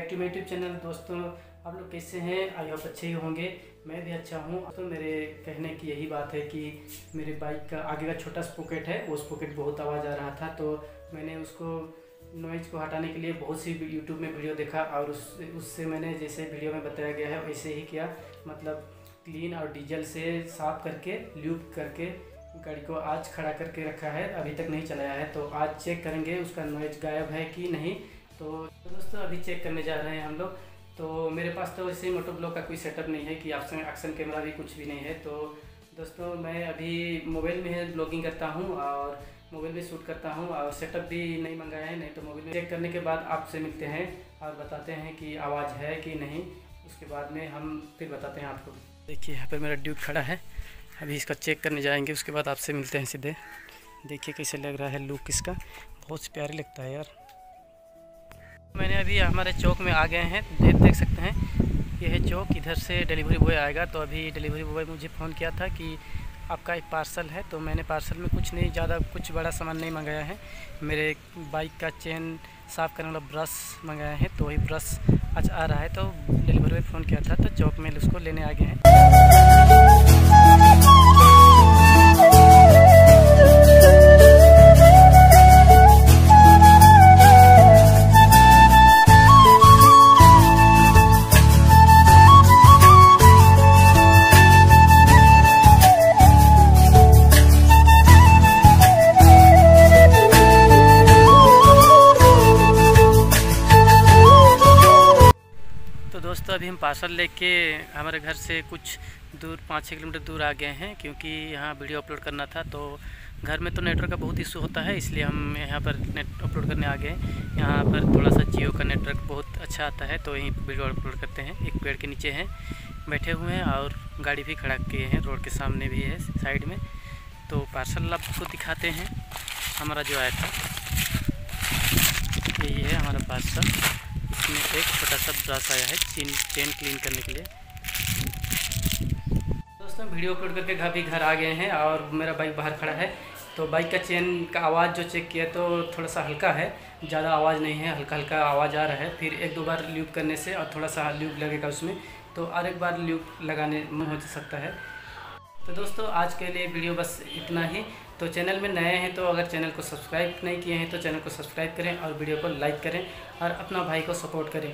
Back to my YouTube channel. दोस्तों आप लोग कैसे हैं? आई होप अच्छे ही होंगे। मैं भी अच्छा हूं। तो मेरे कहने की यही बात है कि मेरे बाइक का आगे का छोटा स्पॉकेट है, वो स्पॉकेट बहुत आवाज़ आ रहा था, तो मैंने उसको नॉइज़ को हटाने के लिए बहुत सी यूट्यूब में वीडियो देखा और उससे मैंने जैसे वीडियो में बताया गया है वैसे ही किया। मतलब क्लीन और डीजल से साफ़ करके ल्यूब करके गाड़ी को आज खड़ा करके रखा है, अभी तक नहीं चलाया है। तो आज चेक करेंगे उसका नॉइज़ गायब है कि नहीं। तो दोस्तों अभी चेक करने जा रहे हैं हम लोग। तो मेरे पास तो वैसे मोटो ब्लॉग का कोई सेटअप नहीं है कि एक्शन कैमरा भी कुछ भी नहीं है। तो दोस्तों मैं अभी मोबाइल में ही ब्लॉगिंग करता हूँ और मोबाइल में शूट करता हूँ और सेटअप भी नहीं मंगाया है, नहीं तो मोबाइल में चेक करने के बाद आपसे मिलते हैं और बताते हैं कि आवाज़ है कि नहीं। उसके बाद में हम फिर बताते हैं आपको। देखिए यहाँ पर मेरा ड्यूक खड़ा है, अभी इसका चेक करने जाएंगे, उसके बाद आपसे मिलते हैं सीधे। देखिए कैसे लग रहा है लुक इसका, बहुत प्यारी लगता है यार। मैंने अभी हमारे चौक में आ गए हैं, देख सकते हैं यह है चौक। इधर से डिलीवरी बॉय आएगा। तो अभी डिलीवरी बॉय मुझे फ़ोन किया था कि आपका एक पार्सल है। तो मैंने पार्सल में कुछ नहीं, ज़्यादा कुछ बड़ा सामान नहीं मंगाया है। मेरे बाइक का चेन साफ़ करने वाला ब्रश मंगाया है, तो वही ब्रश आज आ रहा है। तो डिलीवरी बॉय फ़ोन किया था, तो चौक में उसको लेने आ गए हैं। तो दोस्तों अभी हम पार्सल लेके हमारे घर से कुछ दूर 5-6 किलोमीटर दूर आ गए हैं, क्योंकि यहाँ वीडियो अपलोड करना था। तो घर में तो नेटवर्क का बहुत इशू होता है, इसलिए हम यहाँ पर नेट अपलोड करने आ गए। यहाँ पर थोड़ा सा जियो का नेटवर्क बहुत अच्छा आता है, तो यहीं वीडियो अपलोड करते हैं। एक पेड़ के नीचे हैं, बैठे हुए हैं और गाड़ी भी खड़ा किए हैं, रोड के सामने भी है साइड में। तो पार्सल आपको दिखाते हैं हमारा जो आया था। यही है हमारा पार्सल। इसमें एक छोटा सा ब्रश आया है चेन क्लीन करने के लिए। दोस्तों वीडियो अपलोड करके घर आ गए हैं और मेरा बाइक बाहर खड़ा है। तो बाइक का चेन का आवाज़ जो चेक किया तो थोड़ा सा हल्का है, ज़्यादा आवाज़ नहीं है, हल्का हल्का आवाज़ आ रहा है। फिर 1-2 बार ल्यूब करने से और थोड़ा सा ल्यूब लगेगा उसमें, तो और एक बार ल्यूब लगाने में हो सकता है। तो दोस्तों आज के लिए वीडियो बस इतना ही। तो चैनल में नए हैं तो अगर चैनल को सब्सक्राइब नहीं किए हैं तो चैनल को सब्सक्राइब करें और वीडियो को लाइक करें और अपना भाई को सपोर्ट करें।